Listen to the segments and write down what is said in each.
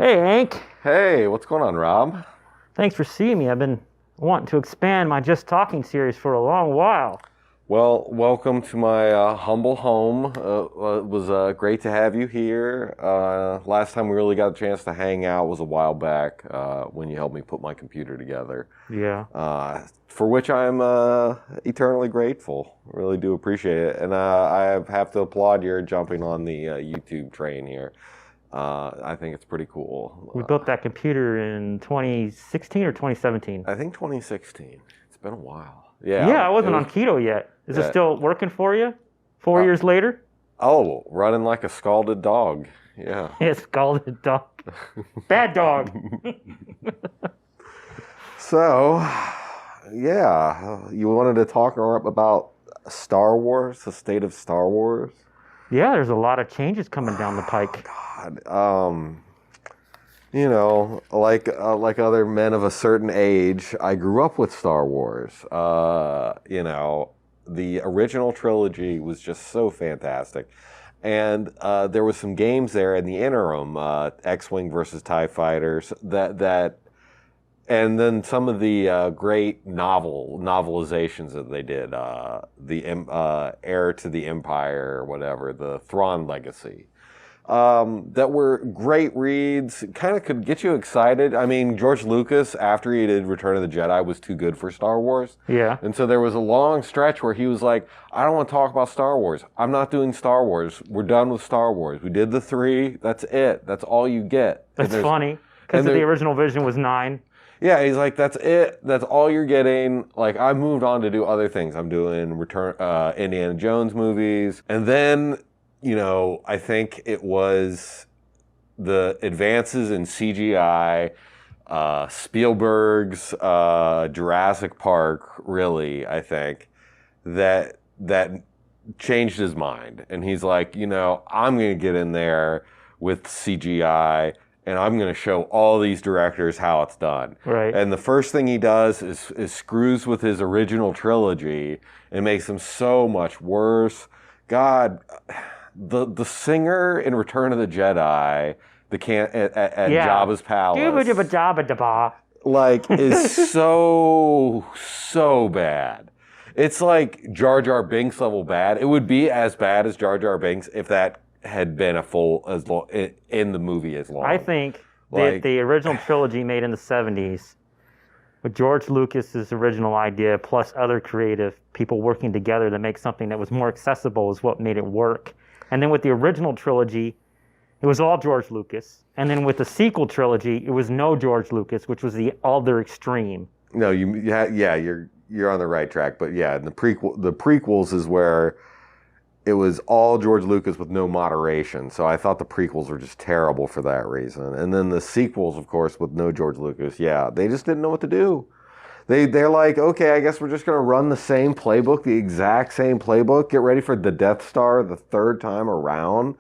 Hey, Hank. Hey, what's going on, Rob? Thanks for seeing me. I've been wanting to expand my Just Talking series for a long while. Well, welcome to my humble home. It was great to have you here. Last time we really got a chance to hang out was a while back when you helped me put my computer together, Yeah. for which I'm eternally grateful. Really do appreciate it. And I have to applaud your jumping on the YouTube train here. I think it's pretty cool. We built that computer in 2016 or 2017. I think 2016. It's been a while. Yeah, I It wasn't was. on keto yet. Is it Yeah. still working for you? 4 Uh, years later? Oh, running like a scalded dog. Yeah. It's scalded dog. Bad dog. So, yeah, you wanted to talk about Star Wars, the state of Star Wars? Yeah, there's a lot of changes coming down the pike. God, like other men of a certain age, I grew up with Star Wars. The original trilogy was just so fantastic. And there was some games there in the interim, X-Wing versus TIE Fighters, and then some of the great novelizations that they did, Heir to the Empire or whatever, the Thrawn Legacy, that were great reads, kind of could get you excited. I mean, George Lucas, after he did Return of the Jedi, was too good for Star Wars. Yeah. And so there was a long stretch where he was like, I don't want to talk about Star Wars. I'm not doing Star Wars. We're done with Star Wars. We did the 3. That's it. That's all you get. That's funny, because the original vision was 9. Yeah, he's like, that's it. That's all you're getting. Like, I moved on to do other things. I'm doing Indiana Jones movies. And then, I think it was the advances in CGI, Spielberg's Jurassic Park, really, I think, that changed his mind. And he's like, I'm going to get in there with CGI, and I'm going to show all these directors how it's done. Right. And the first thing he does is screws with his original trilogy and makes them so much worse. God, the singer in Return of the Jedi, at Jabba's palace, like, is so bad. It's like Jar Jar Binks level bad. It would be as bad as Jar Jar Binks if that had been in the movie as long. I think that the original trilogy made in the 70s, with George Lucas's original idea plus other creative people working together to make something that was more accessible, is what made it work. And then with the original trilogy, it was all George Lucas. And then with the sequel trilogy, it was no George Lucas, which was the other extreme. No, you're on the right track. But yeah, the prequels is where it was all George Lucas with no moderation. So I thought the prequels were just terrible for that reason. And then the sequels, of course, with no George Lucas, yeah, they just didn't know what to do. They're like, okay, I guess we're just going to run the same playbook, the exact same playbook. Get ready for the Death Star the 3rd time around.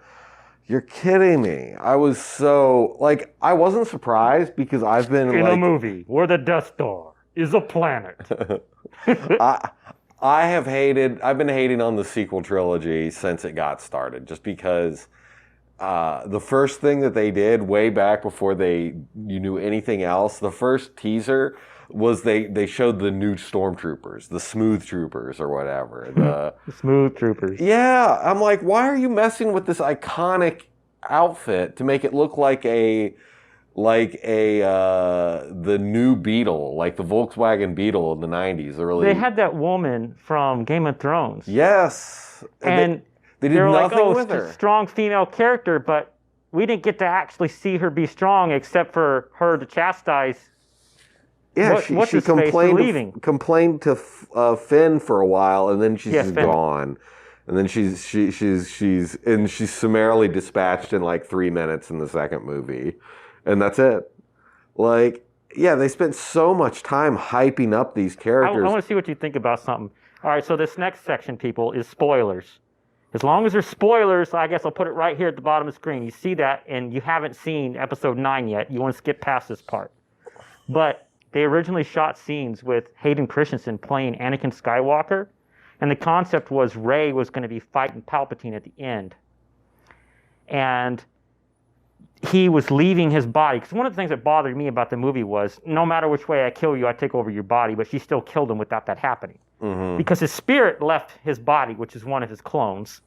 You're kidding me. I was so, I wasn't surprised because I've been in a movie where the Death Star is a planet. I've been hating on the sequel trilogy since it got started, just because the first thing that they did way back before you knew anything else, the first teaser was they showed the new stormtroopers, the smooth troopers or whatever. The smooth troopers. Yeah, I'm like, why are you messing with this iconic outfit to make it look like the new Beetle, like the Volkswagen Beetle in the 90s. They had that woman from Game of Thrones. Yes. And they did nothing with her. Strong female character, but we didn't get to actually see her be strong except for her to chastise. Yeah, she complained to Finn for a while, and then she's gone. And then she's summarily dispatched in like 3 minutes in the second movie. And that's it. They spent so much time hyping up these characters. I want to see what you think about something. All right, so this next section, people, is spoilers. As long as there's spoilers, I guess I'll put it right here at the bottom of the screen. You see that, and you haven't seen episode 9 yet. You want to skip past this part. But they originally shot scenes with Hayden Christensen playing Anakin Skywalker, and the concept was Rey was going to be fighting Palpatine at the end. And he was leaving his body. Because one of the things that bothered me about the movie was, no matter which way I kill you, I take over your body, but she still killed him without that happening. Mm-hmm. Because his spirit left his body, which is one of his clones.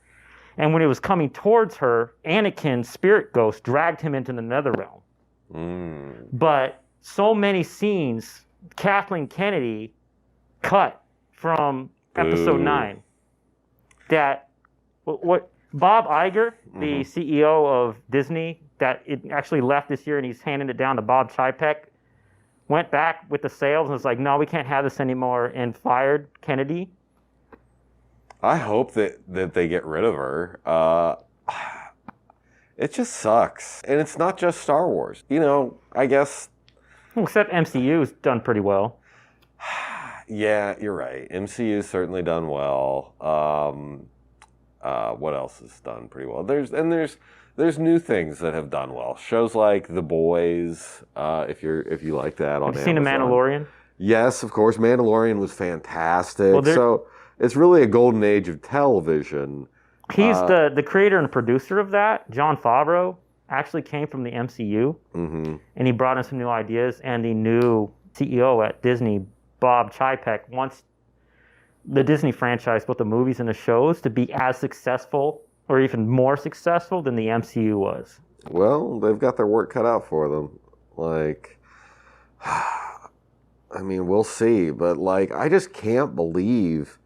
And when it was coming towards her, Anakin's spirit ghost dragged him into the nether realm. But so many scenes, Kathleen Kennedy cut from Episode 9, that what Bob Iger, the CEO of Disney, that it actually left this year and he's handing it down to Bob Chapek, went back with the sales and was like, no, we can't have this anymore, and fired Kennedy. I hope that they get rid of her. It just sucks. And it's not just Star Wars. You know, I guess... Except MCU's done pretty well. Yeah, you're right. MCU's certainly done well. What else has done pretty well? There's new things that have done well. Shows like The Boys, if you like that on Amazon. Have you seen The Mandalorian? Yes, of course. Mandalorian was fantastic. Well, so it's really a golden age of television. He's the creator and producer of that. Jon Favreau actually came from the MCU, and he brought in some new ideas. And the new CEO at Disney, Bob Chapek, wants the Disney franchise, both the movies and the shows, to be as successful or even more successful than the MCU was. Well, they've got their work cut out for them. Like, I mean, we'll see. But, like, I just can't believe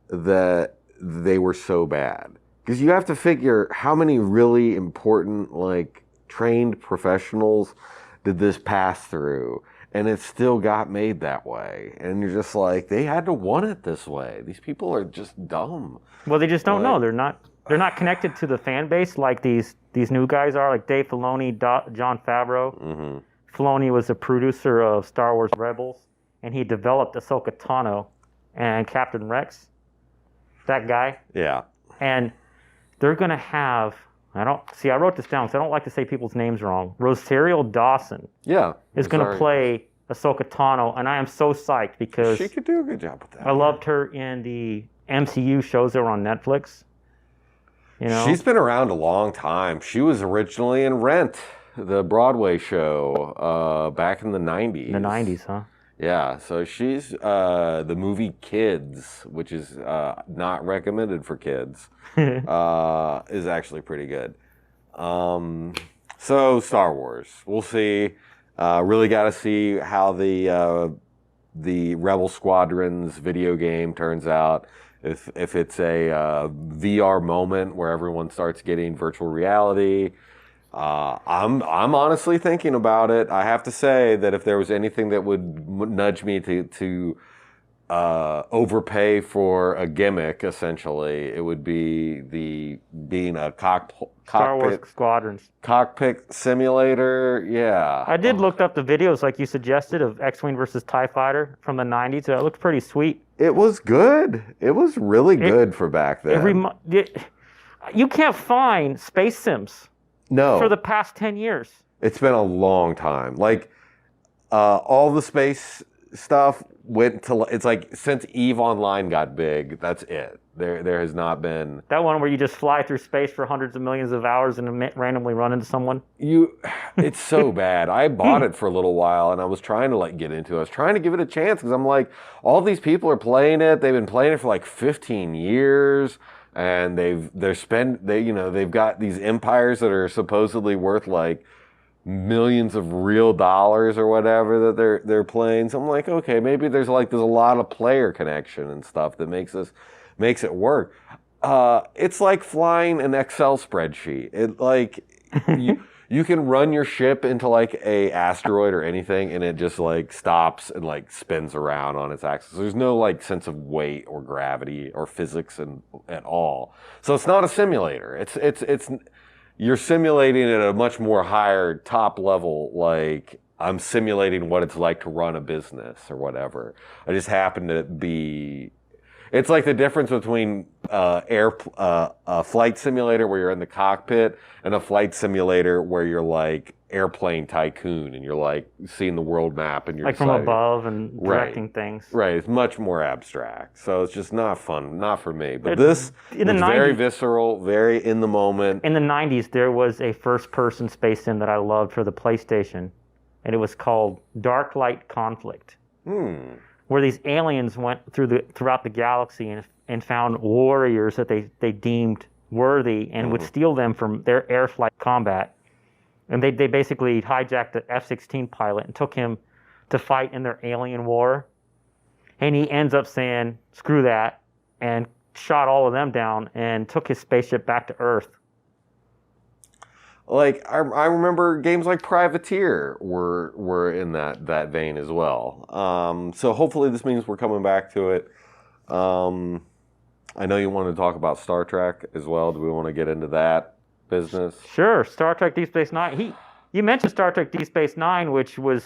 that they were so bad. Because you have to figure how many really important, like, trained professionals did this pass through. And it still got made that way. And you're just like, they had to want it this way. These people are just dumb. Well, they just don't know. They're not connected to the fan base like these new guys are, like Dave Filoni, Jon Favreau. Filoni was a producer of Star Wars Rebels, and he developed Ahsoka Tano and Captain Rex. That guy. Yeah. And they're going to have... I wrote this down because I don't like to say people's names wrong. Rosario Dawson is going to play Ahsoka Tano, and I am so psyched because... She could do a good job with that. I loved her in the MCU shows that were on Netflix. You know? She's been around a long time. She was originally in Rent, the Broadway show, back in the 90s. The 90s, huh? Yeah, so she's the movie Kids, which is not recommended for kids, is actually pretty good. So Star Wars, we'll see. Really got to see how the Rebel Squadrons video game turns out. If it's a VR moment where everyone starts getting virtual reality. I'm honestly thinking about it. I have to say that if there was anything that would nudge me to overpay for a gimmick, essentially, it would be being a Star Wars Squadrons cockpit simulator. Yeah, I did look up the videos like you suggested of X-Wing versus TIE Fighter from the 90s. It looked pretty sweet. It was good. It was really good for back then. You can't find space sims. No. For the past 10 years. It's been a long time. Like, all the space stuff went to... It's like, since EVE Online got big, that's it. There has not been... That one where you just fly through space for hundreds of millions of hours and randomly run into someone? It's so bad. I bought it for a little while, and I was trying to, like, get into it. I was trying to give it a chance, because I'm like, all these people are playing it. They've been playing it for, like, 15 years. And they've got these empires that are supposedly worth like millions of real dollars or whatever that they're playing. So I'm like, okay, maybe there's a lot of player connection and stuff that makes it work. It's like flying an Excel spreadsheet. It like you can run your ship into like a asteroid or anything, and it just like stops and like spins around on its axis. There's no like sense of weight or gravity or physics at all. So it's not a simulator. It's you're simulating at a much more higher top level. Like I'm simulating what it's like to run a business or whatever. I just happen to be. It's like the difference between a flight simulator where you're in the cockpit and a flight simulator where you're like airplane tycoon and you're like seeing the world map and you're like from deciding, above and directing things. Right, it's much more abstract. So it's just not fun, not for me. But this was very visceral, very in the moment. In the 90s, there was a first-person space sim that I loved for the PlayStation, and it was called Dark Light Conflict. Where these aliens went throughout the galaxy and found warriors that they deemed worthy and would steal them from their air flight combat. And they basically hijacked the F-16 pilot and took him to fight in their alien war. And he ends up saying, screw that, and shot all of them down and took his spaceship back to Earth. Like I remember games like Privateer were in that vein as well. So hopefully this means we're coming back to it. I know you want to talk about Star Trek as well. Do we want to get into that business? Sure. Star Trek Deep Space Nine. You mentioned Star Trek Deep Space Nine, which was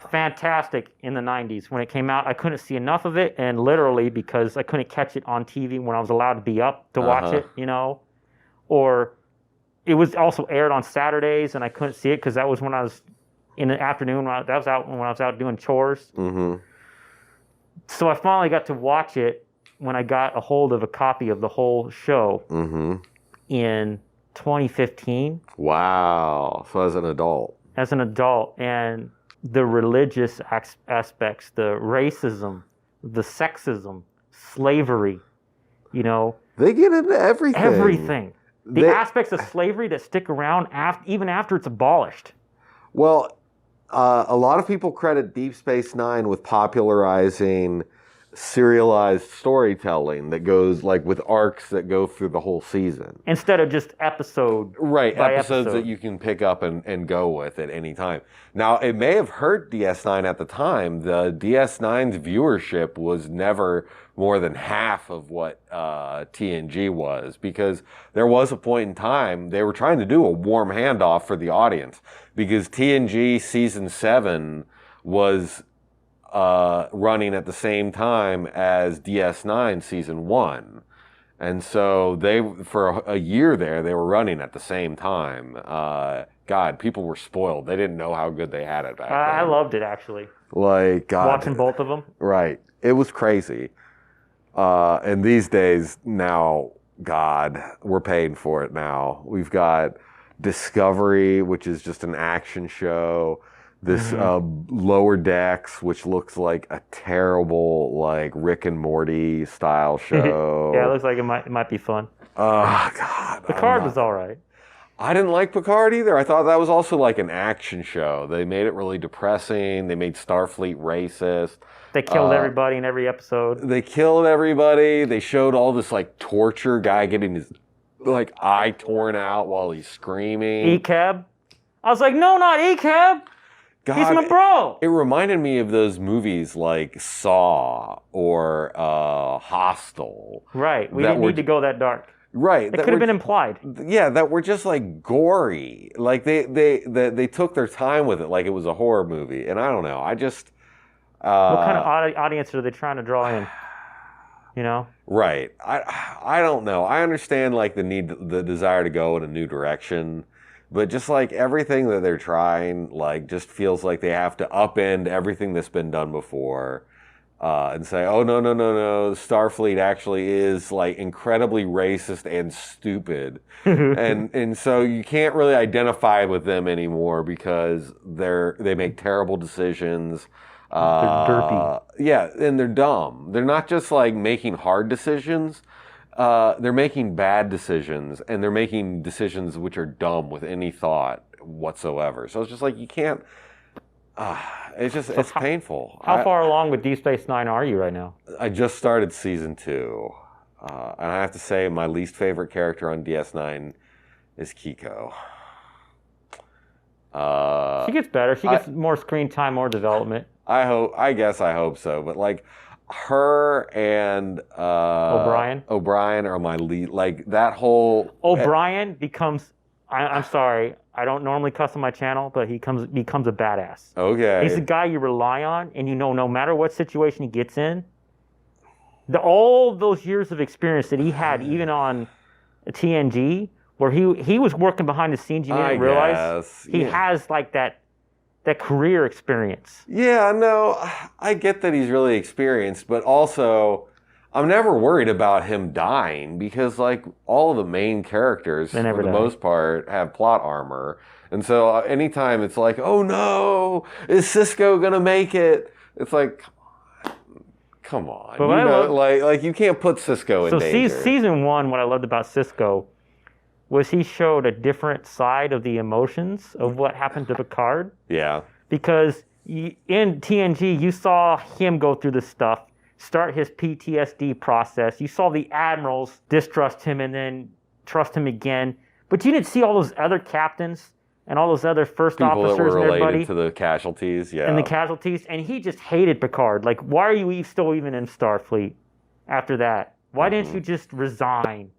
fantastic in the 90s. When it came out, I couldn't see enough of it, and literally because I couldn't catch it on TV when I was allowed to be up to watch it, or it was also aired on Saturdays, and I couldn't see it because that was when I was in the afternoon. That was out when I was out doing chores. So I finally got to watch it when I got a hold of a copy of the whole show in 2015. Wow! So as an adult, and the religious aspects, the racism, the sexism, slavery, they get into everything. Everything. The aspects of slavery that stick around even after it's abolished. Well, a lot of people credit Deep Space Nine with popularizing serialized storytelling that goes like with arcs that go through the whole season. Instead of just episodes that you can pick up and go with at any time. Now, it may have hurt DS9 at the time. The DS9's viewership was never more than half of what TNG was, because there was a point in time they were trying to do a warm handoff for the audience, because TNG Season 7 was running at the same time as DS9 Season 1. And so for a year there, they were running at the same time. God, people were spoiled. They didn't know how good they had it back then. I loved it, actually. Like, God. Watching both of them. Right. It was crazy. And these days, now, God, we're paying for it now. We've got Discovery, which is just an action show. This Lower Decks, which looks like a terrible, like Rick and Morty style show. Yeah, it looks like it might be fun. Oh, God. Picard was all right. I didn't like Picard either. I thought that was also like an action show. They made it really depressing. They made Starfleet racist. They killed everybody in every episode. They killed everybody. They showed all this like torture, guy getting his like eye torn out while he's screaming. ECAB? I was like, no, not ECAB. God, he's my bro. It reminded me of those movies like Saw or Hostel. Right. We didn't need to go that dark. Right. It could have been implied. Yeah, that were just like gory. Like they took their time with it like it was a horror movie. And I don't know. I just what kind of audience are they trying to draw in? Right. I don't know. I understand like the desire to go in a new direction. But just like everything that they're trying, like just feels like they have to upend everything that's been done before, and say, oh no, Starfleet actually is like incredibly racist and stupid, and so you can't really identify with them anymore because they make terrible decisions. They're derpy. Yeah, and they're dumb. They're not just like making hard decisions. They're making bad decisions, and they're making decisions which are dumb with any thought whatsoever. So it's just like you can't. It's painful. How far along with Deep Space Nine are you right now? I just started season 2, and I have to say my least favorite character on DS9 is Kiko. She gets better. She gets more screen time, more development. I guess I hope so, but like. Her and O'Brien are my lead. Like that whole O'Brien becomes. I'm sorry, I don't normally cuss on my channel, but he becomes a badass. Okay, he's the guy you rely on, and no matter what situation he gets in, all those years of experience that he had, even on TNG, where he was working behind the scenes, you didn't realize he has like that career experience. Yeah, no, I get that he's really experienced, but also I'm never worried about him dying because like all of the main characters for the most part have plot armor. And so anytime it's like, oh no, is Sisko gonna make it? It's like, come on. But like you can't put Sisko in danger. So season 1, what I loved about Sisko was he showed a different side of the emotions of what happened to Picard. Yeah. Because in TNG, you saw him go through this stuff, start his PTSD process. You saw the admirals distrust him and then trust him again. But you didn't see all those other captains and all those other first officers that were and everybody. Related to the casualties, yeah. And the casualties. And he just hated Picard. Like, why are you still even in Starfleet after that? Why didn't you just resign?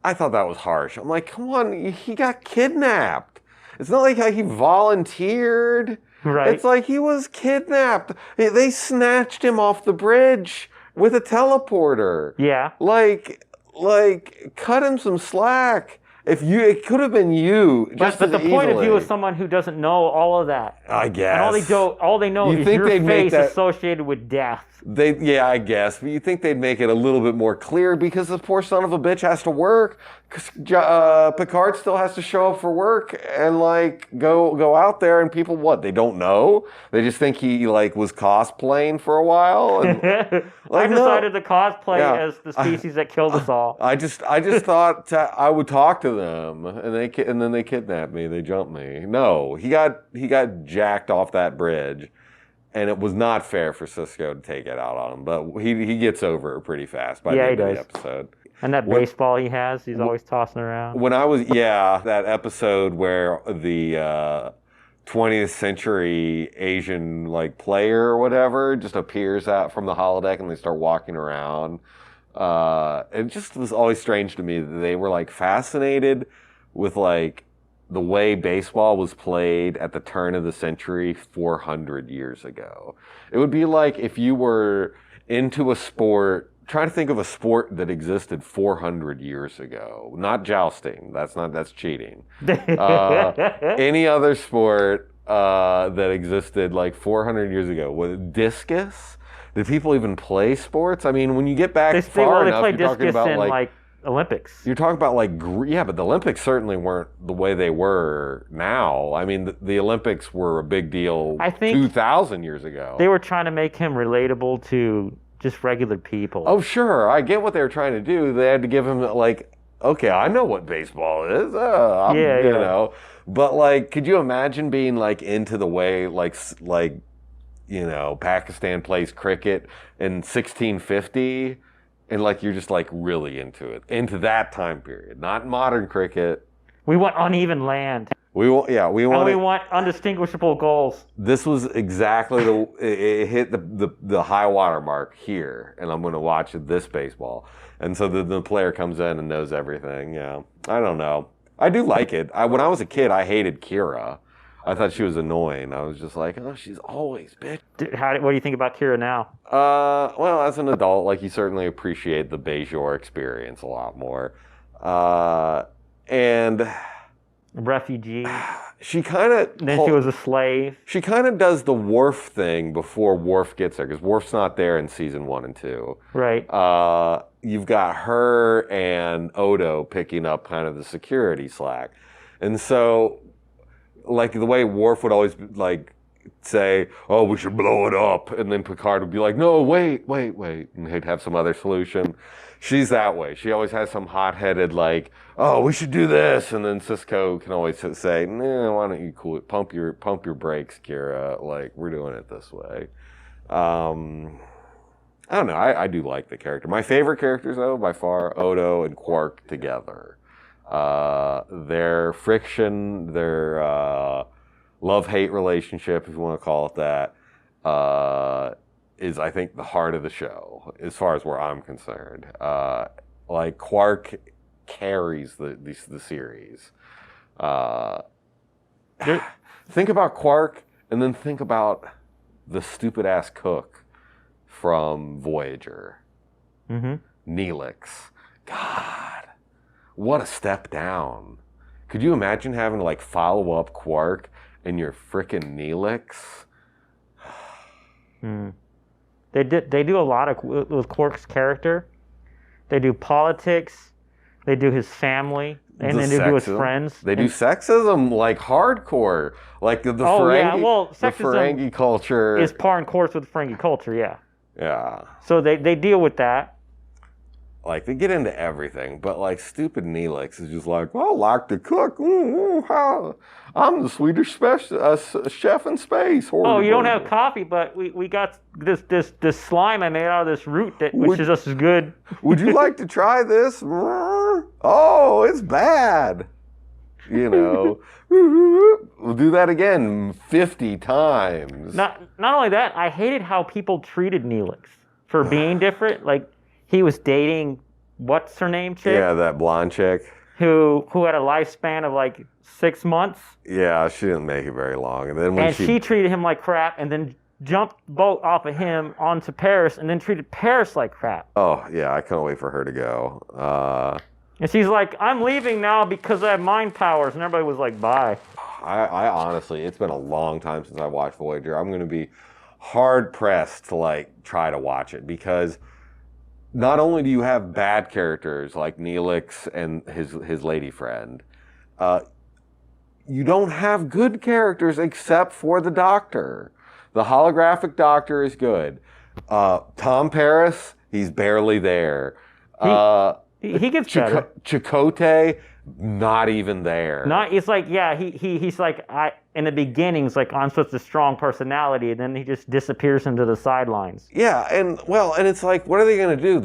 I thought that was harsh. I'm like, come on, he got kidnapped. It's not like how he volunteered. Right. It's like he was kidnapped. They snatched him off the bridge with a teleporter. Yeah. Like, cut him some slack. It could have been you. But the point of view of someone who doesn't know all of that. I guess. And all they know is your face associated with death. I guess. But you think they'd make it a little bit more clear because the poor son of a bitch has to work. Picard still has to show up for work and like go out there, and people they don't know. They just think he like was cosplaying for a while. And, I decided to cosplay as the species that killed us all. I just thought I would talk to them, and then they kidnapped me. They jumped me. No, he got jacked off that bridge. And it was not fair for Sisko to take it out on him, but he gets over it pretty fast by the end of the episode. And that baseball he's always tossing around. When I was, that episode where the 20th century Asian like player or whatever just appears out from the holodeck and they start walking around. It just was always strange to me that they were like fascinated with like the way baseball was played at the turn of the century 400 years ago. It would be like if you were into a sport, trying to think of a sport that existed 400 years ago. Not jousting. That's cheating. Any other sport that existed like 400 years ago. Was it discus? Did people even play sports? I mean, when you get back far enough, you're talking about like Olympics. You're talking about like, but the Olympics certainly weren't the way they were now. I mean, the Olympics were a big deal 2,000 years ago. They were trying to make him relatable to just regular people. Oh, sure. I get what they were trying to do. They had to give him like, okay, I know what baseball is. You know. But like, could you imagine being like into the way like Pakistan plays cricket in 1650? And like you're just like really into that time period, not modern cricket. We want uneven land. We want undistinguishable goals. This was exactly it hit the high water mark here, and I'm going to watch this baseball. And so the player comes in and knows everything. Yeah, I don't know. I do like it. When I was a kid, I hated Kira. I thought she was annoying. I was just like, oh, she's always bitch. What do you think about Kira now? Well, as an adult, like you certainly appreciate the Bajor experience a lot more. And refugee. She kind of. Then she was a slave. She kind of does the Worf thing before Worf gets there, because Worf's not there in season 1 and 2. Right. You've got her and Odo picking up kind of the security slack, and so. Like the way Worf would always like say, "Oh, we should blow it up," and then Picard would be like, "No, wait," and he'd have some other solution. She's that way. She always has some hot-headed like, "Oh, we should do this," and then Sisko can always say, "Nah, why don't you cool it? Pump your brakes, Kira. Like we're doing it this way." I don't know. I do like the character. My favorite characters, though, by far, Odo and Quark together. Their friction, their love-hate relationship, if you want to call it that, is, I think, the heart of the show, as far as where I'm concerned. Like, Quark carries the series. Think about Quark, and then think about the stupid-ass cook from Voyager. Mm-hmm. Neelix. God, what a step down. Could you imagine having to like follow up Quark and your frickin' Neelix? They do a lot of with Quark's character. They do politics. They do his family, and then they do his friends. They do sexism like hardcore, like the Ferengi. The Ferengi culture is par and course with the Ferengi culture. Yeah. Yeah. So they deal with that. Like, they get into everything, but, like, stupid Neelix is just like, I like to cook. I'm the Swedish chef in space. Oh, you don't have coffee, but we got this slime I made out of this root, which is just as good. Would you like to try this? Oh, it's bad. You know. We'll do that again 50 times. Not only that, I hated how people treated Neelix for being different. Like, he was dating, what's her name, chick? Yeah, that blonde chick. Who had a lifespan of like 6 months. Yeah, she didn't make it very long. And then when she treated him like crap and then jumped boat off of him onto Paris and then treated Paris like crap. Oh, yeah, I couldn't wait for her to go. And she's like, I'm leaving now because I have mind powers. And everybody was like, bye. I honestly, it's been a long time since I watched Voyager. I'm going to be hard-pressed to like try to watch it because not only do you have bad characters like Neelix and his lady friend, you don't have good characters except for the Doctor. The holographic Doctor is good. Tom Paris, he's barely there. He gets better. Chakotay, not even there. It's like, yeah, he's like, in the beginning, it's like, I'm such a strong personality, and then he just disappears into the sidelines. Yeah, and it's like, what are they going to do?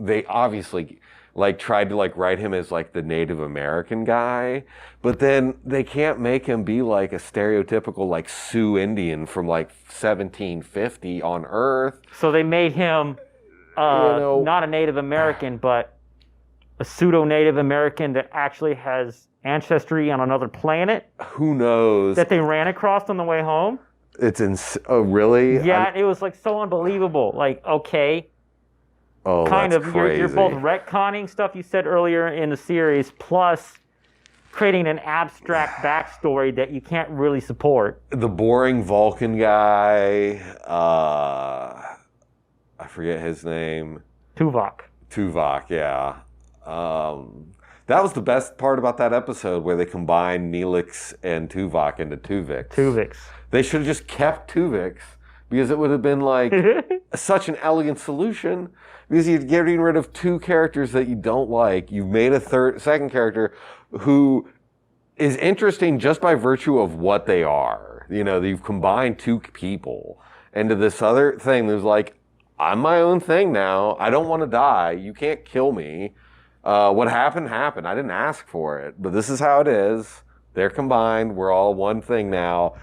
They obviously like tried to like write him as like the Native American guy, but then they can't make him be like a stereotypical like Sioux Indian from like 1750 on Earth. So they made him not a Native American, but a pseudo-Native American that actually has ancestry on another planet. Who knows? That they ran across on the way home. It's oh really? Yeah, it was like so unbelievable. Like, okay. Oh, kind that's of crazy. You're both retconning stuff you said earlier in the series, plus creating an abstract backstory that you can't really support. The boring Vulcan guy, I forget his name. Tuvok, yeah. That was the best part about that episode where they combined Neelix and Tuvok into Tuvix. They should have just kept Tuvix because it would have been like such an elegant solution because you're getting rid of two characters that you don't like. You've made a second character who is interesting just by virtue of what they are. You know, you've combined two people into this other thing that's like, I'm my own thing now. I don't want to die. You can't kill me. What happened, happened. I didn't ask for it, but this is how it is. They're combined. We're all one thing now.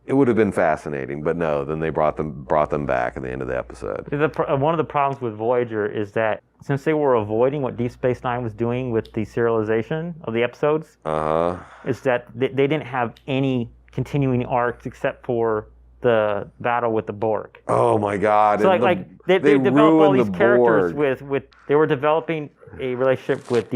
It would have been fascinating, but no. Then they brought them back at the end of the episode. One of the problems with Voyager is that since they were avoiding what Deep Space Nine was doing with the serialization of the episodes, is that they didn't have any continuing arcs except for the battle with the Borg. Oh my God! So they developed all these characters with they were developing a relationship with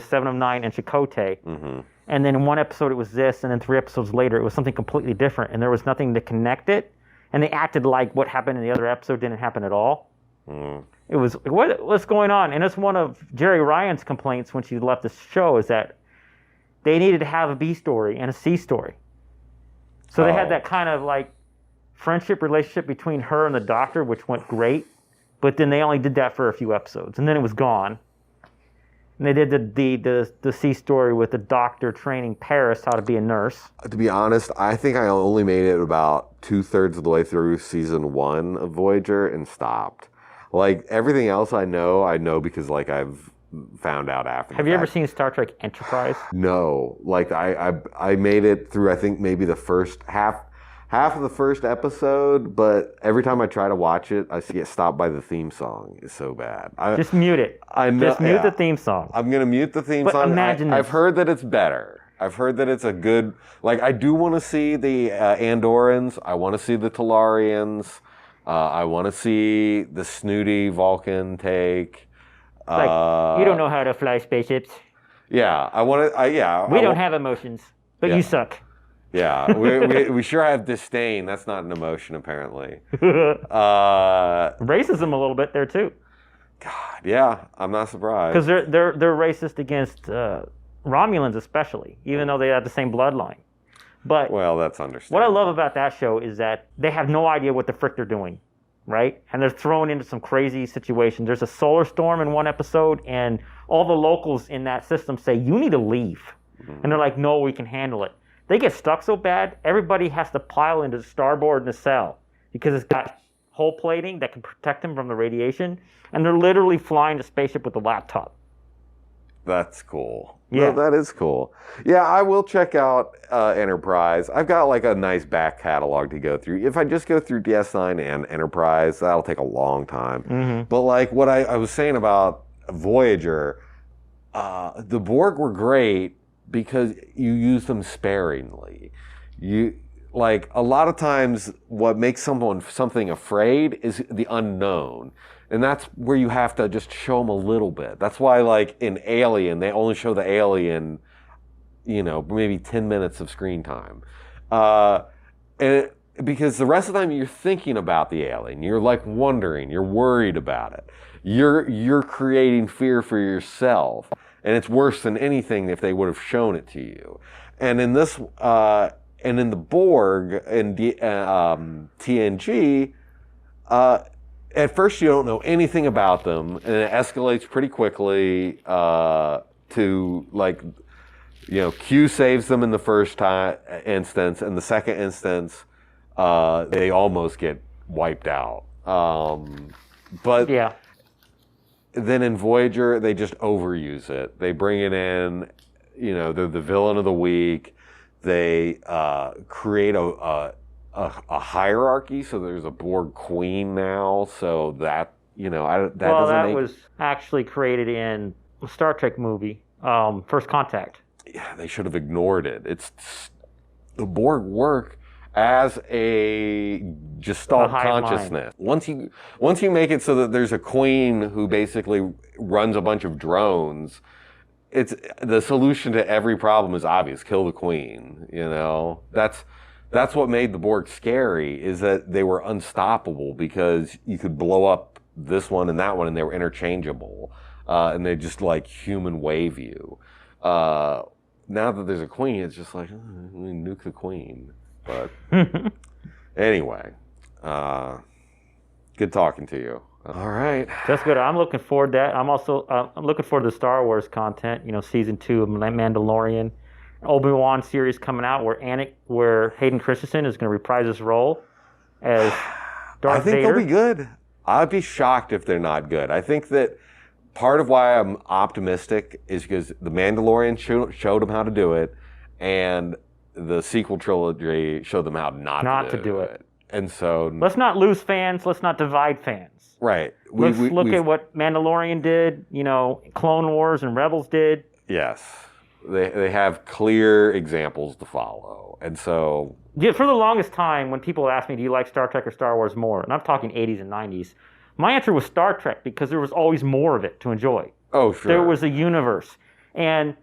7 of 9 and Chakotay. Mm-hmm. And then in one episode it was this, and then 3 episodes later it was something completely different, and there was nothing to connect it. And they acted like what happened in the other episode didn't happen at all. Mm. It was what's going on? And it's one of Jerry Ryan's complaints when she left the show is that they needed to have a B story and a C story. So they had that kind of like friendship relationship between her and the Doctor, which went great, but then they only did that for a few episodes, and then it was gone. And they did the C story with the Doctor training Paris how to be a nurse. To be honest, I think I only made it about 2/3 of the way through season 1 of Voyager and stopped. Like everything else I know because like I've found out after. Have you ever seen Star Trek Enterprise? No. Like I made it through I think maybe the first half of the first episode, but every time I try to watch it, I get stopped by the theme song. It's so bad. Just mute it. I know, just mute the theme song. I'm going to mute the theme song. I've heard that it's better. I've heard that it's a good... Like, I do want to see the Andorans. I want to see the Talarians. I want to see the snooty Vulcan take. Like, you don't know how to fly spaceships. Yeah, I want to. Yeah, we don't have emotions, but you suck. Yeah, we sure have disdain. That's not an emotion, apparently. Racism a little bit there too. God, yeah, I'm not surprised. Because they're racist against Romulans, especially, even though they have the same bloodline. But well, that's understandable. What I love about that show is that they have no idea what the frick they're doing, right? And they're thrown into some crazy situations. There's a solar storm in one episode, and all the locals in that system say, you need to leave. Mm-hmm. And they're like, no, we can handle it. They get stuck so bad, everybody has to pile into the starboard nacelle because it's got hull plating that can protect them from the radiation. And they're literally flying the spaceship with a laptop. That's cool. Yeah, no, that is cool. Yeah, I will check out Enterprise. I've got like a nice back catalog to go through. If I just go through DS9 and Enterprise, that'll take a long time. Mm-hmm. But like what I was saying about Voyager, the Borg were great because you use them sparingly. You like a lot of times what makes something afraid is the unknown. And that's where you have to just show them a little bit. That's why, like, in Alien, they only show the alien, maybe 10 minutes of screen time. Because the rest of the time you're thinking about the alien. You're, like, wondering. You're worried about it. You're creating fear for yourself. And it's worse than anything if they would have shown it to you. And in this, and in the Borg, in TNG, at first you don't know anything about them, and it escalates pretty quickly to like, Q saves them in the first instance, and the second instance, they almost get wiped out. But yeah. Then in Voyager, they just overuse it. They bring it in, they're the villain of the week. They create a hierarchy, so there's a Borg queen now, so that, that was actually created in a Star Trek movie, First Contact. Yeah, they should have ignored it. The Borg work as a Gestalt consciousness. Once you make it so that there's a queen who basically runs a bunch of drones, it's the solution to every problem is obvious. Kill the queen, That's what made the Borg scary, is that they were unstoppable because you could blow up this one and that one and they were interchangeable. And they just like human wave you. Now that there's a queen, it's just like, we nuke the queen. But anyway, good talking to you. All right. That's good. I'm looking forward to that. I'm also I'm looking forward to the Star Wars content, season 2 of Mandalorian. Obi-Wan series coming out where Hayden Christensen is going to reprise his role as Darth Vader. They'll be good. I'd be shocked if they're not good. I think that part of why I'm optimistic is because The Mandalorian showed them how to do it, and the sequel trilogy showed them how not to do it. And so let's not lose fans. Let's not divide fans. Right. Let's look at what Mandalorian did. Clone Wars and Rebels did. Yes. They have clear examples to follow. And so... Yeah, for the longest time, when people ask me, do you like Star Trek or Star Wars more? And I'm talking 80s and 90s. My answer was Star Trek because there was always more of it to enjoy. Oh, sure. There was a universe. And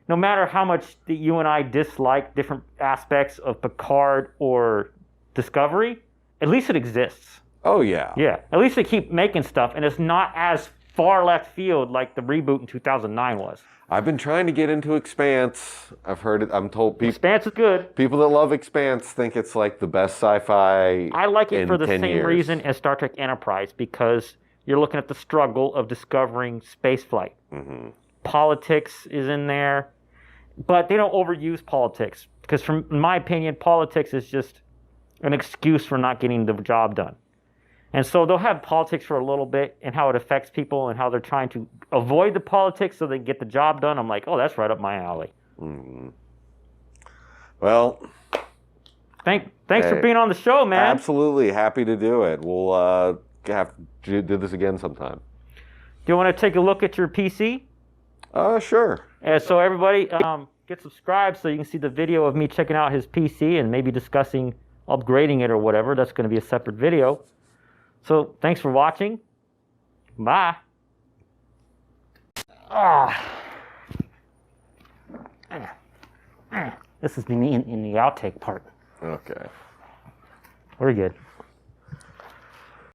no matter how much that you and I dislike different aspects of Picard or Discovery, at least it exists. Oh, yeah. Yeah. At least they keep making stuff, and it's not as far left field like the reboot in 2009 was. I've been trying to get into Expanse. I've heard it. I'm told people. Expanse is good. People that love Expanse think it's like the best sci-fi. I like it for the same years. reason as Star Trek Enterprise, because you're looking at the struggle of discovering spaceflight. Mm-hmm. Politics is in there, but they don't overuse politics because, from in my opinion, politics is just an excuse for not getting the job done. And so they'll have politics for a little bit and how it affects people and how they're trying to avoid the politics so they can get the job done. I'm like, oh, that's right up my alley. Mm-hmm. Well, thanks for being on the show, man. Absolutely. Happy to do it. We'll have to do this again sometime. Do you want to take a look at your PC? Sure. And so everybody, get subscribed so you can see the video of me checking out his PC and maybe discussing upgrading it or whatever. That's going to be a separate video. So thanks for watching. Bye. This is me in the outtake part. Okay. We're good.